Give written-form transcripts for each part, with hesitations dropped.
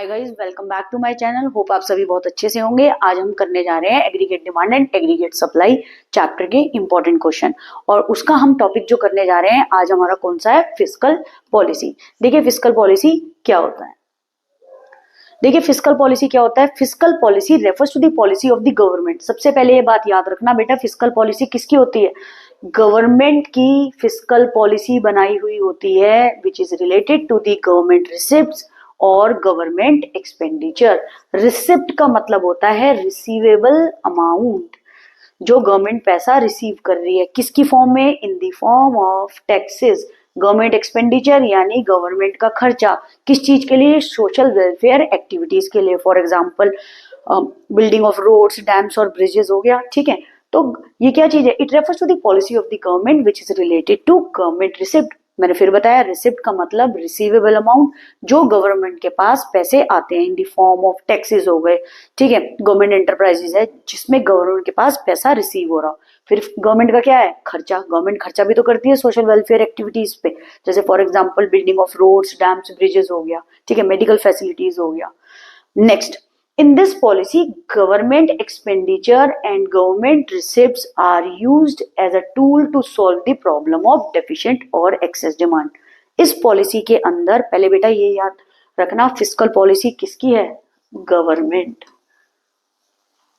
Hi guys, welcome back to my channel. Hope आप सभी बहुत अच्छे से होंगे। आज हम करने जा रहे हैं aggregate demand and aggregate supply chapter के इंपॉर्टेंट क्वेश्चन, और उसका हम टॉपिक जो करने जा रहे हैं आज हमारा कौन सा है, फिस्कल पॉलिसी। देखिए फिस्कल पॉलिसी क्या होता है। देखिए फिस्कल पॉलिसी क्या होता है। Fiscal policy refers to the policy of the government. सबसे पहले ये बात याद रखना बेटा, फिस्कल पॉलिसी किसकी होती है? गवर्नमेंट की फिस्कल पॉलिसी बनाई हुई होती है which is related to the government receipts और गवर्नमेंट एक्सपेंडिचर। रिसिप्ट का मतलब होता है रिसीवेबल अमाउंट, जो गवर्नमेंट पैसा रिसीव कर रही है किसकी फॉर्म में, in the form of taxes. Government expenditure यानी गवर्नमेंट का खर्चा किस चीज के लिए, सोशल वेलफेयर एक्टिविटीज के लिए। For example building of roads, dams और ब्रिजेस हो गया। ठीक है, तो ये क्या चीज है, it refers to the policy of the government which is related to government receipt. मैंने फिर बताया, रिसिप्ट का मतलब रिसीवेबल अमाउंट, जो गवर्नमेंट के पास पैसे आते हैं इन द फॉर्म ऑफ टैक्सेस हो गए। ठीक है, गवर्नमेंट एंटरप्राइजेस है जिसमें गवर्नमेंट के पास पैसा रिसीव हो रहा। फिर गवर्नमेंट का क्या है, खर्चा। गवर्नमेंट खर्चा भी तो करती है सोशल वेलफेयर एक्टिविटीज पे, जैसे for example building of roads, dams, bridges हो गया। ठीक है, मेडिकल फैसिलिटीज हो गया। Next, in this policy government expenditure and government receipts are used as a tool to solve the problem of deficient और excess demand। इस policy के अंदर पहले बेटा ये याद रखना, फिस्कल पॉलिसी किसकी है, गवर्नमेंट।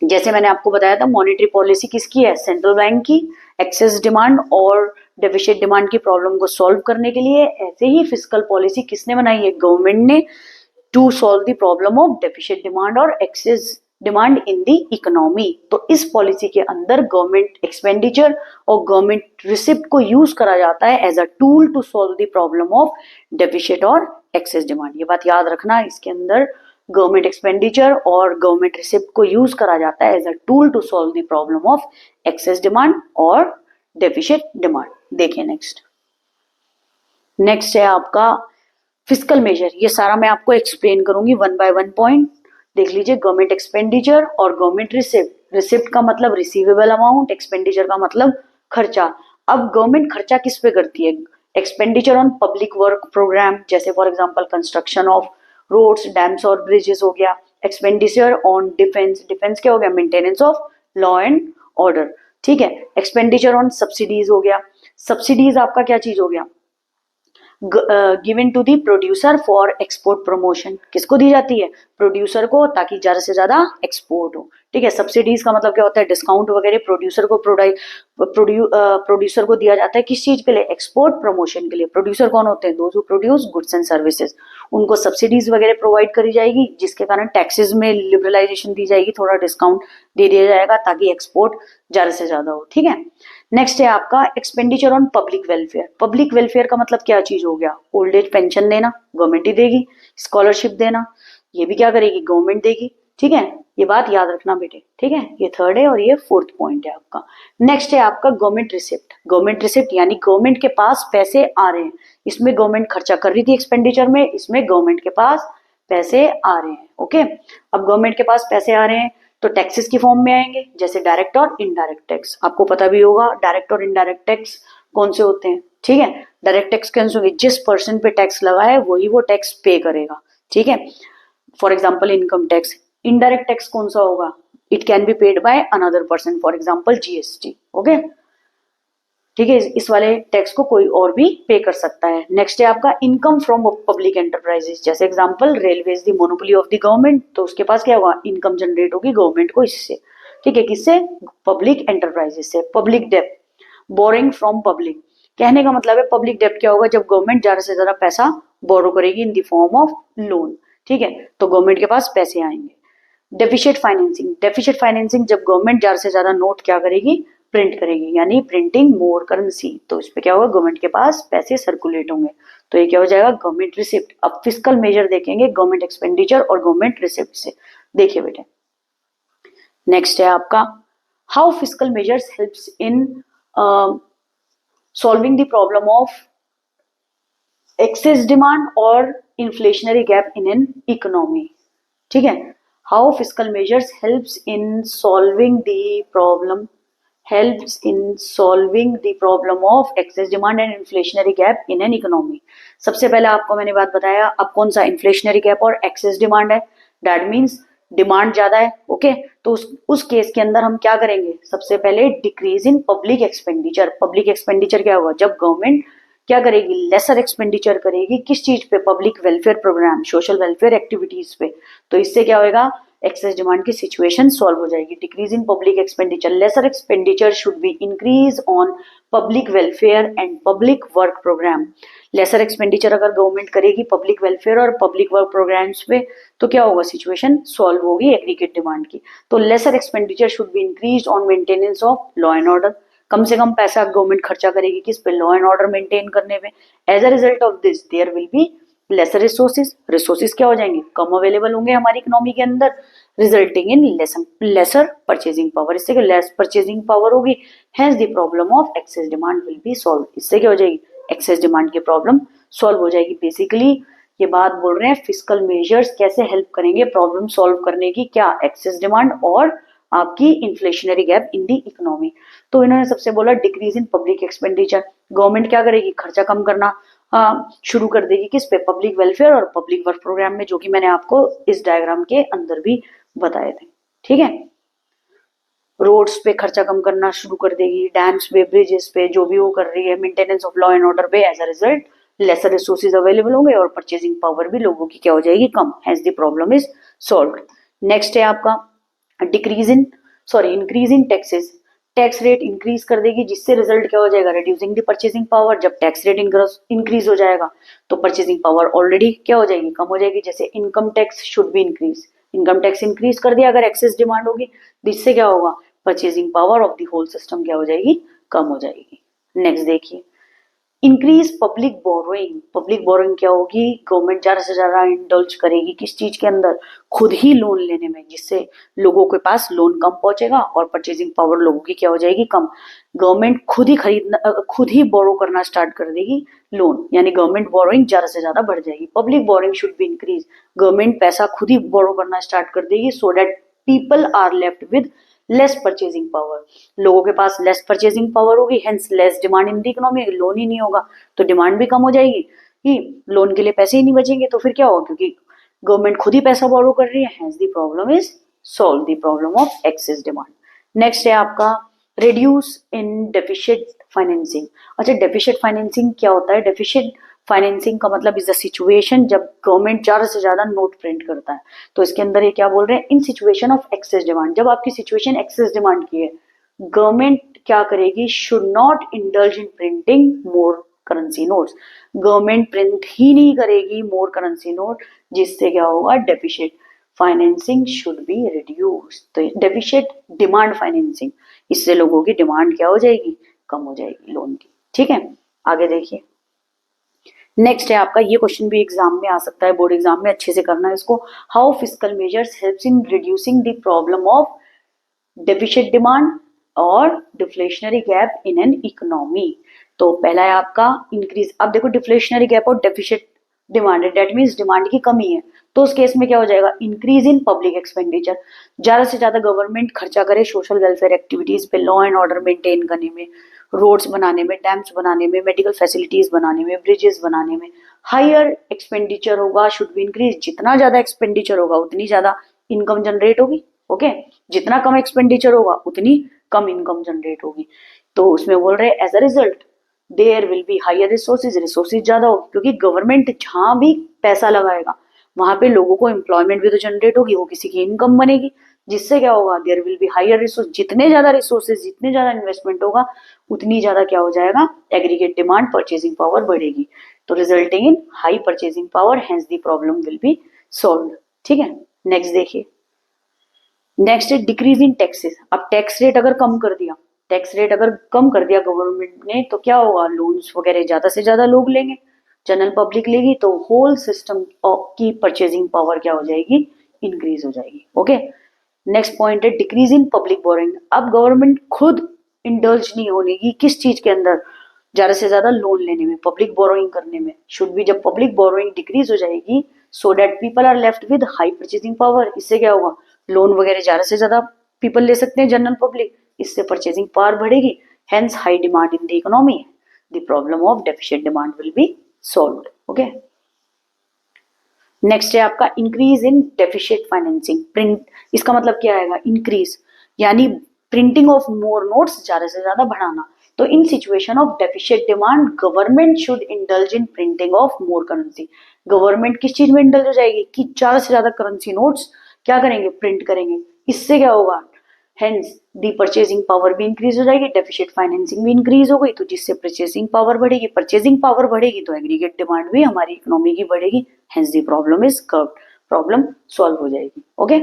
जैसे मैंने आपको बताया था मॉनेटरी पॉलिसी किसकी है, सेंट्रल बैंक की, एक्सेस डिमांड और डेफिशिट डिमांड की प्रॉब्लम को सॉल्व करने के लिए। ऐसे ही फिस्कल पॉलिसी किसने बनाई है, गवर्नमेंट ने, to solve the problem of deficit demand और excess demand in the economy. तो इस पॉलिसी के अंदर गवर्नमेंट एक्सपेंडिचर और गवर्नमेंट रिसिप्ट को यूज करा जाता है as a tool to solve the problem of deficit और एक्सेस डिमांड। ये बात याद रखना, इसके अंदर गवर्नमेंट एक्सपेंडिचर और गवर्नमेंट रिसिप्ट को यूज करा जाता है as a tool to solve the problem of excess demand और डेफिशिट डिमांड। देखिए नेक्स्ट है आपका फिस्कल मेजर। ये सारा मैं आपको एक्सप्लेन करूंगी वन बाय वन पॉइंट। देख लीजिए, गवर्नमेंट एक्सपेंडिचर और गवर्नमेंट रिसिप्ट। रिसिप्ट का मतलब रिसीवेबल अमाउंट, एक्सपेंडिचर का मतलब खर्चा। अब गवर्नमेंट खर्चा किस पे करती है, expenditure on public work program, जैसे for example construction of roads, dams और ब्रिजेस हो गया। एक्सपेंडिचर ऑन डिफेंस, डिफेंस क्या हो गया, maintenance of law and order. ठीक है, एक्सपेंडिचर ऑन सब्सिडीज हो गया। सब्सिडीज आपका क्या चीज हो गया, given to the producer for export promotion. किसको दी जाती है, प्रोड्यूसर को, ताकि ज्यादा से ज्यादा एक्सपोर्ट हो। ठीक है, सब्सिडीज का मतलब क्या होता है, डिस्काउंट वगैरह प्रोड्यूसर को प्रोड्यूसर को दिया जाता है किस चीज के लिए, एक्सपोर्ट प्रमोशन के लिए। प्रोड्यूसर कौन होते हैं, those who produce goods and services. उनको सब्सिडीज वगैरह प्रोवाइड करी जाएगी, जिसके कारण टैक्सेस में लिबरलाइजेशन दी जाएगी, थोड़ा डिस्काउंट दे दिया जाएगा ताकि एक्सपोर्ट ज्यादा से ज्यादा हो। ठीक है, नेक्स्ट है आपका expenditure on public welfare. Public welfare का मतलब क्या चीज हो गया, ओल्ड एज पेंशन देना, गवर्नमेंट ही देगी। स्कॉलरशिप देना, ये भी क्या करेगी, गवर्नमेंट देगी। ठीक है, ये बात याद रखना बेटे। ठीक है, ये थर्ड है और ये फोर्थ पॉइंट है आपका। नेक्स्ट है आपका गवर्नमेंट रिसिप्ट। गवर्नमेंट रिसिप्ट यानी गवर्नमेंट के पास पैसे आ रहे हैं, इसमें गवर्नमेंट खर्चा कर रही थी एक्सपेंडिचर में, इसमें गवर्नमेंट के पास पैसे आ रहे हैं। ओके, अब गवर्नमेंट के पास पैसे आ रहे हैं तो टैक्सेस की फॉर्म में आएंगे, जैसे डायरेक्ट और इनडायरेक्ट टैक्स। आपको पता भी होगा डायरेक्ट और इनडायरेक्ट टैक्स कौन से होते हैं। ठीक है, डायरेक्ट टैक्स कैसे होंगे, जिस पर्सन पे टैक्स लगा है वही वो टैक्स पे करेगा। ठीक है, for example income tax. Indirect tax कौन सा होगा, it can be paid by another person, for example GST. Okay, ठीक है, इस वाले टैक्स को कोई और भी पे कर सकता है। नेक्स्ट है आपका इनकम फ्रॉम पब्लिक एंटरप्राइजेस, जैसे example railways the monopoly of the government, तो उसके पास क्या होगा, इनकम जनरेट होगी गवर्नमेंट को इससे। ठीक है, किससे, पब्लिक एंटरप्राइजेस से। पब्लिक डेब्ट, बोरिंग फ्रॉम पब्लिक। कहने का मतलब है पब्लिक डेब्ट क्या होगा, जब गवर्नमेंट ज्यादा से ज्यादा पैसा बोरो करेगी इन द फॉर्म ऑफ लोन। ठीक है, तो गवर्नमेंट के पास पैसे आएंगे। Deficit financing. डेफिशिट फाइनेंसिंग जब गवर्नमेंट ज्यादा से ज्यादा नोट क्या करेगी, प्रिंट करेगी, यानी प्रिंटिंग मोर करेंसी, तो इस पे क्या होगा, गवर्नमेंट के पास पैसे सर्कुलेट होंगे, तो ये क्या हो जाएगा, गवर्नमेंट रिसिप्ट। अब फिस्कल मेजर देखेंगे गवर्नमेंट एक्सपेंडिचर और गवर्नमेंट रिसिप्ट से। देखिए बेटे, नेक्स्ट है आपका how fiscal measures helps in solving the problem of excess demand और inflationary gap in an economy. ठीक है, how fiscal measures helps in solving the problem helps in solving the problem of excess demand and inflationary gap in an economy. सबसे पहले आपको मैंने बात बताया, अब कौन सा इन्फ्लेशनरी गैप और एक्सेस डिमांड है, दैट मीन्स डिमांड ज्यादा है, ओके तो उस केस के अंदर हम क्या करेंगे, सबसे पहले decrease in public expenditure. Public expenditure क्या होगा, जब गवर्नमेंट क्या करेगी, लेसर एक्सपेंडिचर करेगी किस चीज पे, public welfare program, social welfare activities पे, तो इससे क्या होगा, एक्सेस डिमांड की सिचुएशन सॉल्व हो जाएगी। Decrease in public expenditure, lesser expenditure should be increase on public welfare and public work program. Lesser expenditure अगर गवर्नमेंट करेगी पब्लिक वेलफेयर और पब्लिक वर्क प्रोग्राम्स पे तो क्या होगा, सिचुएशन सॉल्व होगी एग्रीगेट डिमांड की। तो lesser expenditure should be increase on maintenance of law and order, कम से कम पैसा गवर्नमेंट खर्चा करेगी किस पे, लॉ एंड ऑर्डर मेंटेन करने में। As a result of this there will be lesser resources, resources क्या हो जाएंगे, कम अवेलेबल होंगे हमारी इकोनॉमी के अंदर, resulting in laser purchasing power. इससे लेस परचेजिंग पावर होगी, hence the problem of excess demand will be solve. इससे क्या हो जाएगी, एक्सेस डिमांड की प्रॉब्लम सॉल्व हो जाएगी। बेसिकली ये बात बोल रहे हैं फिस्कल मेजर्स कैसे हेल्प करेंगे प्रॉब्लम सॉल्व करने की, क्या, एक्सेस डिमांड और आपकी इन्फ्लेशनरी गैप इन दी इकोनॉमी। तो इन्होंने सबसे बोला decrease in public expenditure, government क्या करेगी, खर्चा कम करना शुरू कर देगी किस पे, पब्लिक वेलफेयर और पब्लिक वर्क प्रोग्राम में, जो कि मैंने आपको इस डायग्राम के अंदर भी बताए थे, ठीक है। रोड्स पे खर्चा कम करना शुरू कर देगी, डैम्स पे, ब्रिजेस पे, जो भी वो कर रही है, maintenance of law and order पे, as a result lesser resources available होंगे और परचेजिंग पावर भी लोगों की क्या हो जाएगी, कम, hence the problem is solved. Next है आपका decrease in increase in taxes, tax rate increase कर देगी जिससे रिजल्ट क्या हो जाएगा, रिड्यूसिंग द परचेसिंग पावर। जब टैक्स रेट इंक्रीज हो जाएगा तो परचेसिंग पावर ऑलरेडी क्या हो जाएगी, कम हो जाएगी। जैसे income tax should be increase, income tax increase कर दिया अगर एक्सेस डिमांड होगी, जिससे क्या होगा, purchasing power of the whole system क्या हो जाएगी, कम हो जाएगी। नेक्स्ट देखिए increase public borrowing, public borrowing क्या होगी, गवर्नमेंट ज्यादा से ज्यादा इंडल्ज करेगी किस चीज के अंदर, खुद ही लोन लेने में, जिससे लोगों के पास लोन कम पहुंचेगा और परचेजिंग पावर लोगों की क्या हो जाएगी, कम। गवर्नमेंट खुद ही बोरो करना स्टार्ट कर देगी लोन, यानी गवर्नमेंट बोरोइंग ज्यादा से ज्यादा बढ़ जाएगी। Public borrowing should be increase, government पैसा खुद ही बोरो करना स्टार्ट कर देगी, so that people are left with less purchasing power, लोगों के पास लेस परचेजिंग पावर होगी, hence less demand in the economy, loan ही नहीं होगा तो डिमांड भी कम हो जाएगी, कि लोन के लिए पैसे ही नहीं बचेंगे तो फिर क्या होगा, क्योंकि गवर्नमेंट खुद ही पैसा बोरो कर रही है, hence the problem is solve the problem of excess demand. Next है आपका रिड्यूस इन डेफिशिट फाइनेंसिंग। अच्छा डेफिशिट फाइनेंसिंग क्या होता है, डेफिशिट फाइनेंसिंग का मतलब इज द सिचुएशन जब गवर्नमेंट ज्यादा से ज्यादा नोट प्रिंट करता है, तो इसके अंदर ये क्या बोल रहे हैं, इन सिचुएशन ऑफ एक्सेस डिमांड, जब आपकी सिचुएशन एक्सेस डिमांड की है, गवर्नमेंट क्या करेगी, should not indulge in printing more currency notes, government print ही नहीं करेगी मोर करेंसी नोट, जिससे क्या होगा, deficit financing should be reduce. तो डेफिशिट डिमांड फाइनेंसिंग, इससे लोगों की डिमांड क्या हो जाएगी, कम हो जाएगी लोन की, ठीक है। आगे देखिए नेक्स्ट है आपका, ये क्वेश्चन भी एग्जाम में आ सकता है, बोर्ड एग्जाम में, अच्छे से करना है इसको। How fiscal measures helps in reducing the problem of deficit demand और deflationary gap in an economy. तो पहला है आपका इंक्रीज, अब देखो डिफ्लेशनरी गैप और डेफिशिट डिमांड है, डेट मीन्स डिमांड की कमी है, तो उस केस में क्या हो जाएगा, इंक्रीज इन पब्लिक एक्सपेंडिचर, ज्यादा से ज्यादा गवर्नमेंट खर्चा करे सोशल वेलफेयर एक्टिविटीज पे, लॉ एंड ऑर्डर मेंटेन करने में, रोड्स बनाने में, डैम्स बनाने में, मेडिकल फैसिलिटीज बनाने में, ब्रिजेस बनाने में, हायर एक्सपेंडिचर होगा, शुड बी इंक्रीज, जितना ज्यादा एक्सपेंडिचर होगा उतनी ज्यादा इनकम जनरेट होगी, ओके जितना कम एक्सपेंडिचर होगा उतनी कम इनकम जनरेट होगी। तो उसमें बोल रहे हैं as a result there will be higher resources, resources ज्यादा होगी क्योंकि गवर्नमेंट जहां भी पैसा लगाएगा वहां पे लोगों को एम्प्लॉयमेंट भी तो जनरेट होगी, वो किसी की इनकम बनेगी, जिससे क्या होगा, there will be higher resource, जितने ज्यादा रिसोर्सेज, जितने ज्यादा इन्वेस्टमेंट होगा उतनी ज्यादा क्या हो जाएगा, एग्रीगेट डिमांड, परचेजिंग पावर बढ़ेगी, तो resulting in high purchasing power, hence the problem will be solved, ठीक है। नेक्स्ट देखिए नेक्स्ट है डिक्रीज इन टैक्सेस, अब टैक्स रेट अगर कम कर दिया, टैक्स रेट अगर कम कर दिया गवर्नमेंट ने तो क्या होगा, लोन्स वगैरह ज्यादा से ज्यादा लोग लेंगे, जनरल पब्लिक लेगी, तो होल सिस्टम की परचेजिंग पावर क्या हो जाएगी, इंक्रीज हो जाएगी, ओके। नेक्स्ट पॉइंट है डिक्रीज इन पब्लिक बोरिंग, अब गवर्नमेंट खुद इंडल्ज नहीं होगी किस चीज के अंदर, ज्यादा से ज्यादा लोन लेने में, पब्लिक बोरोइंग करने में, शुड भी, जब पब्लिक बोरोइंग डिक्रीज हो जाएगी so that people are left with high purchasing power, इससे क्या होगा, लोन वगैरह ज्यादा से ज्यादा पीपल ले सकते हैं जनरल पब्लिक, इससे परचेजिंग पावर बढ़ेगी, hence high demand in the economy, the problem of deficient demand will be solved. Okay, next है आपका increase in deficient financing. Print, इसका मतलब क्या आएगा, इंक्रीज यानी प्रिंटिंग ऑफ मोर नोट्स, ज्यादा से ज्यादा बढ़ाना। तो in situation of deficient demand government should indulge in printing of more currency. Government किस चीज में इंडल्ज हो जाएगी कि ज्यादा से ज्यादा करेंसी नोट्स क्या करेंगे, प्रिंट करेंगे। इससे क्या होगा, हेंस दी परचेजिंग पावर भी इंक्रीज हो जाएगी, डेफिशिएंट फाइनेंसिंग भी इंक्रीज हो गई, तो जिससे परचेजिंग पावर बढ़ेगी, परचेजिंग पावर बढ़ेगी तो एग्रीगेट डिमांड भी हमारी इकोनॉमी की बढ़ेगी, hence the problem is curved, problem solve हो जाएगी। ओके,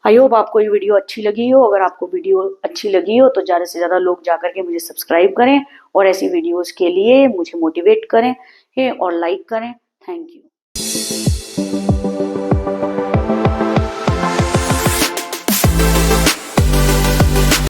आई होप आपको ये वीडियो अच्छी लगी हो। अगर आपको वीडियो अच्छी लगी हो तो ज्यादा से ज्यादा लोग जाकर के मुझे सब्सक्राइब करें और ऐसी वीडियोस के लिए मुझे मोटिवेट करें और लाइक करें। Thank you.